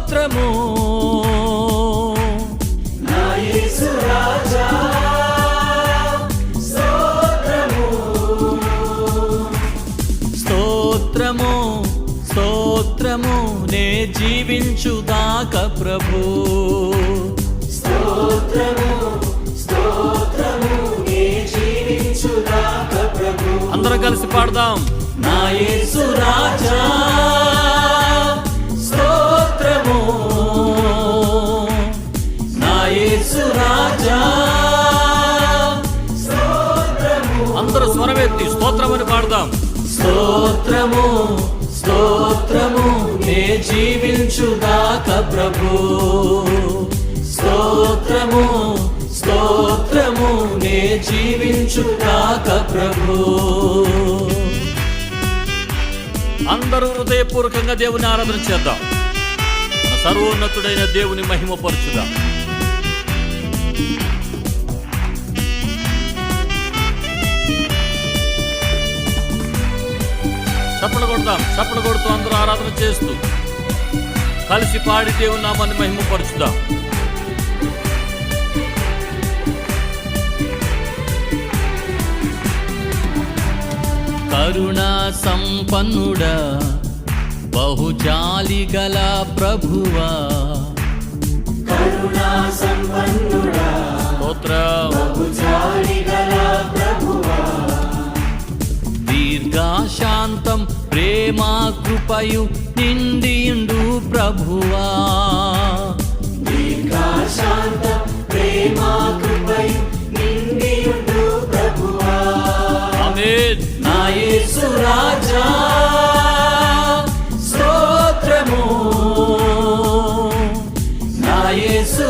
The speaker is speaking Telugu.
స్తోత్రము నా యేసు రాజా స్తోత్రము స్తోత్రము స్తోత్రము నే జీవించుదాక ప్రభు స్తోత్రము స్తోత్రము నే జీవించుదాక ప్రభు అందరం కలిసి పాడదాం. నా యేసు రాజా స్తోత్రము నా యేసు రాజా స్తోత్రము అందరూ స్వరమెత్తి స్తోత్రమని పాడదాం. స్తోత్రము స్తోత్రము నే జీవించుదాక ప్రభు స్తోత్రము స్తోత్రము నే జీవించుదాక ప్రభు అందరూ హృదయపూర్వకంగా దేవుని ఆరాధన చేద్దాం. మన సర్వోన్నతుడైన దేవుని మహిమపరచుదాం. చప్పట్లు కొడదాం. చప్పట్లు కొడుతూ అందరూ ఆరాధన చేస్తూ కలిసి పాడి దేవుని నామాన్ని మహిమపరచుదాం. కరుణా సంపన్నుడా బహుజాలి గల ప్రభువా కరుణా సంపన్నుడా స్తోత్రం బహుజాలి గల ప్రభువా దీర్ఘశాంతం ప్రేమ కృపయు నిండియుండు ప్రభువా దీర్ఘశాంత ప్రేమ కృపయు నిండియుండు ప్రభువా ఆమేన్. నా యేసు రాజా స్తోత్రము నా యేసు